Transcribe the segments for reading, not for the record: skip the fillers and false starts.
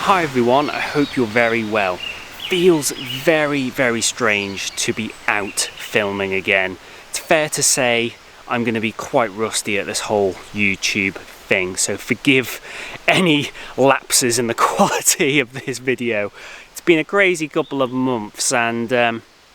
Hi everyone, I hope you're very well. Feels very strange to be out filming again. It's fair to say I'm going to be quite rusty at this whole YouTube thing, so forgive any lapses in the quality of this video. It's been a crazy couple of months and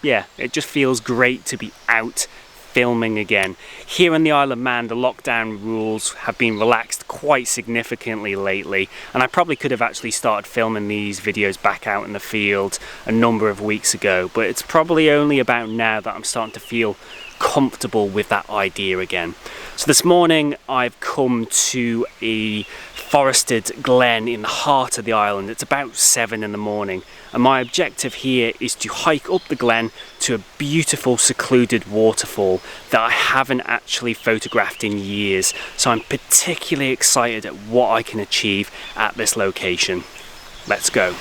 yeah, it just feels great to be out filming again. Here on the Isle of Man, the lockdown rules have been relaxed quite significantly lately, and I probably could have actually started filming these videos back out in the field a number of weeks ago, but it's probably only about now that I'm starting to feel comfortable with that idea again. So this morning I've come to a forested glen in the heart of the island. It's about 7 in the morning, and my objective here is to hike up the glen to a beautiful secluded waterfall that I haven't actually photographed in years, so I'm particularly excited at what I can achieve at this location. Let's go.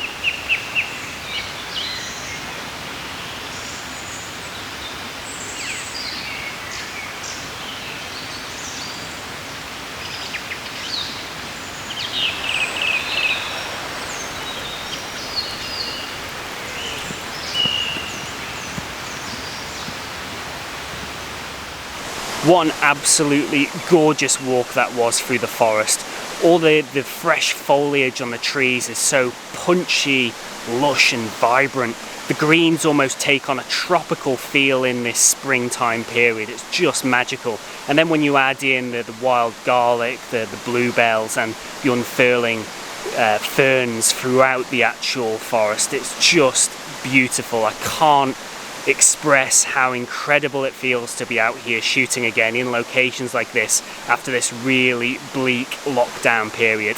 What an absolutely gorgeous walk that was through the forest. All the fresh foliage on the trees is so punchy, lush and vibrant. The greens almost take on a tropical feel in this springtime period. It's just magical. And then when you add in the wild garlic, the bluebells and the unfurling ferns throughout the actual forest, it's just beautiful. I can't express how incredible it feels to be out here shooting again in locations like this after this really bleak lockdown period.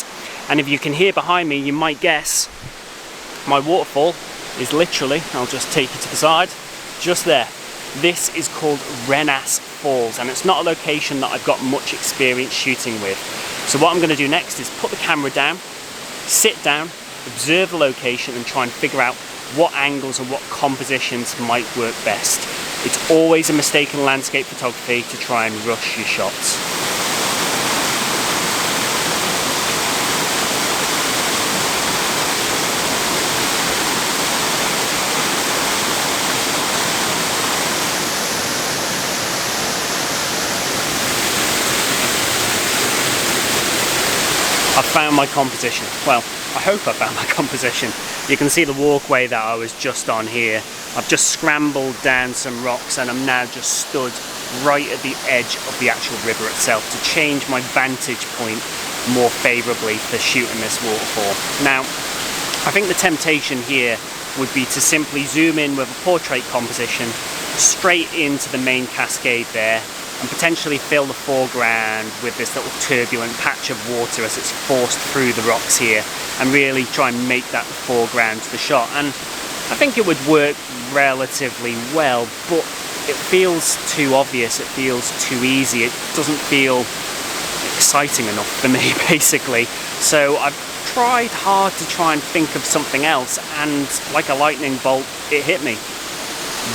And if you can hear behind me, you might guess my waterfall is literally, I'll just take you to the side, just there. This is called Renasce Falls, and it's not a location that I've got much experience shooting with. So what I'm going to do next is put the camera down, sit down, observe the location and try and figure out what angles and what compositions might work best. It's always a mistake in landscape photography to try and rush your shots. I found my composition. Well, I hope I found my composition. You can see the walkway that I was just on here. I've just scrambled down some rocks and I'm now just stood right at the edge of the actual river itself to change my vantage point more favourably for shooting this waterfall. Now, I think the temptation here would be to simply zoom in with a portrait composition straight into the main cascade there and potentially fill the foreground with this little turbulent patch of water as it's forced through the rocks here, and really try and make that the foreground to the shot. And I think it would work relatively well, but it feels too obvious, it feels too easy, it doesn't feel exciting enough for me basically. So I've tried hard to try and think of something else, and like a lightning bolt, it hit me.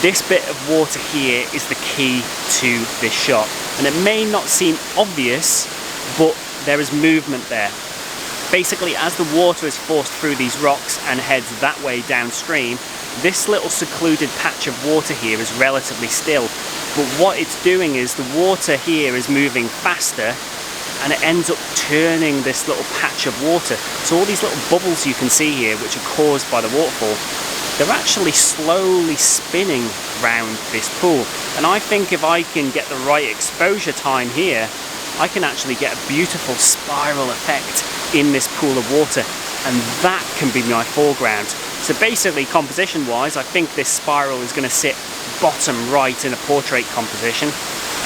This bit of water here is the key to this shot, and it may not seem obvious, but there is movement there. Basically, as the water is forced through these rocks and heads that way downstream, this little secluded patch of water here is relatively still, but what it's doing is the water here is moving faster and it ends up turning this little patch of water. So all these little bubbles you can see here, which are caused by the waterfall, they're actually slowly spinning around this pool. And I think if I can get the right exposure time here, I can actually get a beautiful spiral effect in this pool of water, and that can be my foreground. So basically, composition wise, I think this spiral is going to sit bottom right in a portrait composition,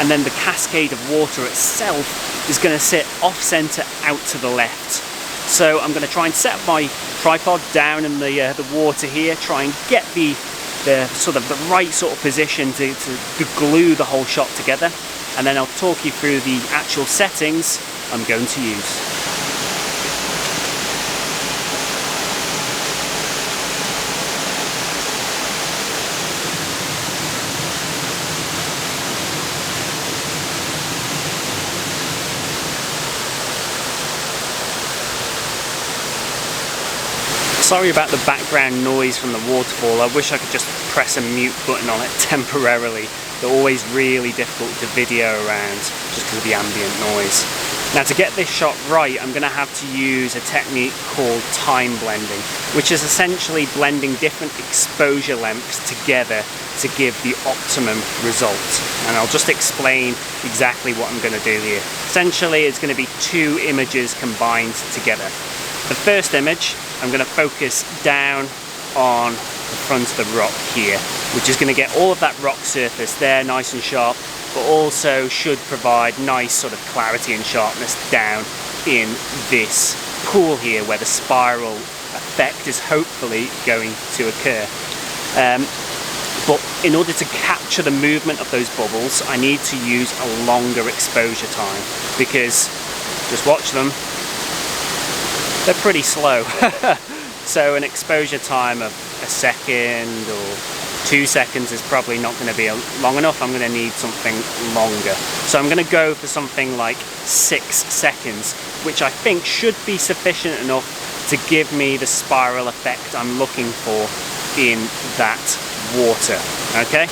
and then the cascade of water itself is going to sit off center out to the left. So I'm going to try and set my tripod down in the water here, try and get the sort of the right sort of position to glue the whole shot together, and then I'll talk you through the actual settings I'm going to use. Sorry about the background noise from the waterfall. I wish I could just press a mute button on it temporarily. They're always really difficult to video around just because of the ambient noise. Now, to get this shot right, I'm going to have to use a technique called time blending, which is essentially blending different exposure lengths together to give the optimum result. And I'll just explain exactly what I'm going to do here. Essentially, it's going to be two images combined together. The first image, I'm going to focus down on the front of the rock here, which is going to get all of that rock surface there nice and sharp, but also should provide nice sort of clarity and sharpness down in this pool here where the spiral effect is hopefully going to occur. But in order to capture the movement of those bubbles, I need to use a longer exposure time, because just watch them, they're pretty slow. So an exposure time of a second or 2 seconds is probably not going to be long enough. I'm going to need something longer. So I'm going to go for something like 6 seconds, which I think should be sufficient enough to give me the spiral effect I'm looking for in that water. Okay?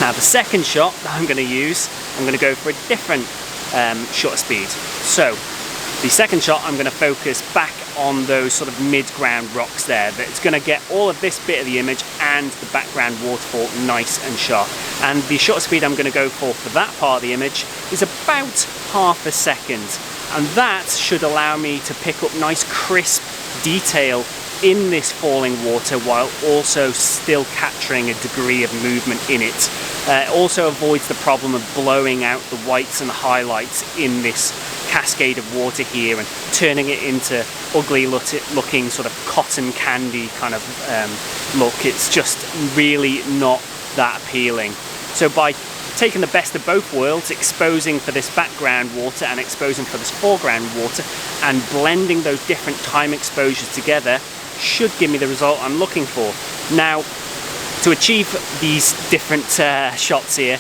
Now the second shot that I'm going to use, I'm going to go for a different shutter speed. So the second shot, I'm going to focus back on those sort of mid-ground rocks there. That's going to get all of this bit of the image and the background waterfall nice and sharp. And the shutter speed I'm going to go for that part of the image is about ½ a second. And that should allow me to pick up nice crisp detail in this falling water while also still capturing a degree of movement in it. It also avoids the problem of blowing out the whites and the highlights in this cascade of water here and turning it into ugly looking sort of cotton candy kind of look. It's just really not that appealing. So by taking the best of both worlds, exposing for this background water and exposing for this foreground water, and blending those different time exposures together, should give me the result I'm looking for. Now, to achieve these different shots here,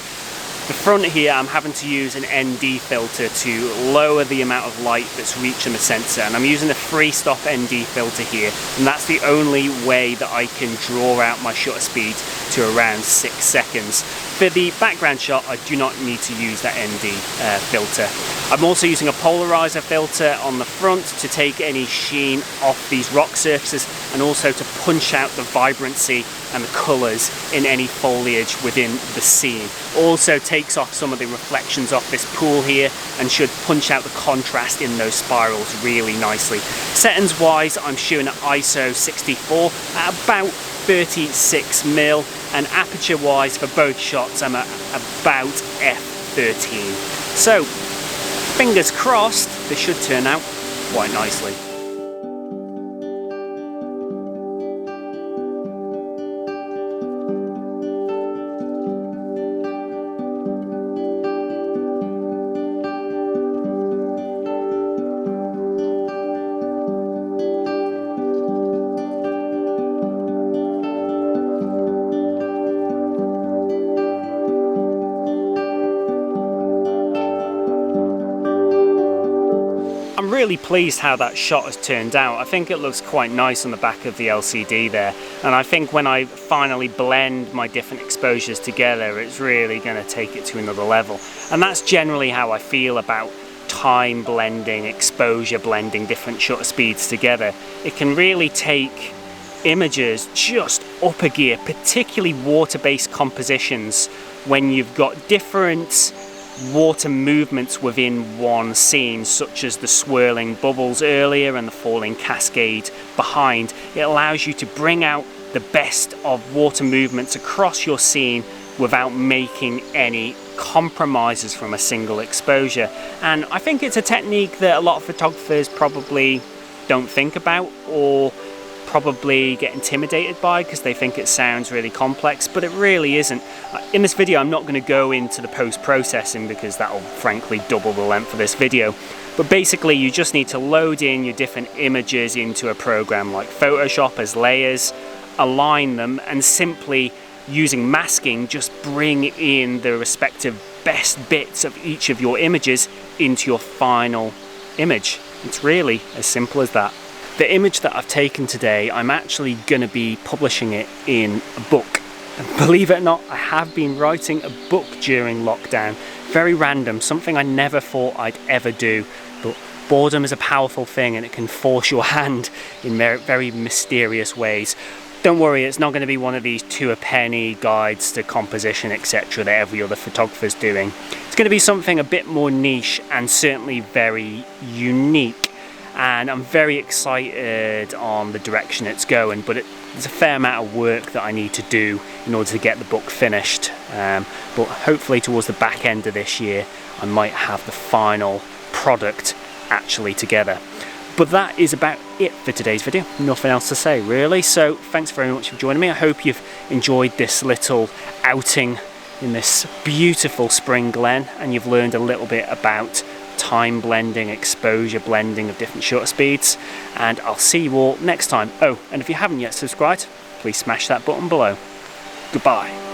the front here I'm having to use an ND filter to lower the amount of light that's reaching the sensor, and I'm using a freestop ND filter here, and that's the only way that I can draw out my shutter speed to around 6 seconds. For the background shot, I do not need to use that ND filter. I'm also using a polarizer filter on the front to take any sheen off these rock surfaces, and also to punch out the vibrancy and the colours in any foliage within the scene. Also takes off some of the reflections off this pool here and should punch out the contrast in those spirals really nicely. Settings wise, I'm shooting at ISO 64 at about 36mm, and aperture wise for both shots I'm at about f13. So fingers crossed this should turn out quite nicely. I'm really pleased how that shot has turned out. I think it looks quite nice on the back of the LCD there, and I think when I finally blend my different exposures together, it's really going to take it to another level. And that's generally how I feel about time blending, exposure blending different shutter speeds together. It can really take images just up a gear, particularly water-based compositions, when you've got different water movements within one scene, such as the swirling bubbles earlier and the falling cascade behind. It allows you to bring out the best of water movements across your scene without making any compromises from a single exposure. And I think it's a technique that a lot of photographers probably don't think about, or probably get intimidated by because they think it sounds really complex, but it really isn't. In this video I'm not going to go into the post-processing because that'll frankly double the length of this video, but basically you just need to load in your different images into a program like Photoshop as layers, align them, and simply using masking just bring in the respective best bits of each of your images into your final image. It's really as simple as that. The image that I've taken today, I'm actually going to be publishing it in a book. And believe it or not, I have been writing a book during lockdown. Very random, something I never thought I'd ever do, but boredom is a powerful thing and it can force your hand in very mysterious ways. Don't worry, it's not going to be one of these 2 a penny guides to composition, etc. that every other photographer's doing. It's going to be something a bit more niche and certainly very unique. And I'm very excited on the direction it's going, but there's a fair amount of work that I need to do in order to get the book finished. But hopefully towards the back end of this year, I might have the final product actually together. But that is about it for today's video. Nothing else to say really. So thanks very much for joining me. I hope you've enjoyed this little outing in this beautiful spring glen, and you've learned a little bit about time blending, exposure blending of different shutter speeds. And I'll see you all next time. Oh, and if you haven't yet subscribed, please smash that button below. Goodbye.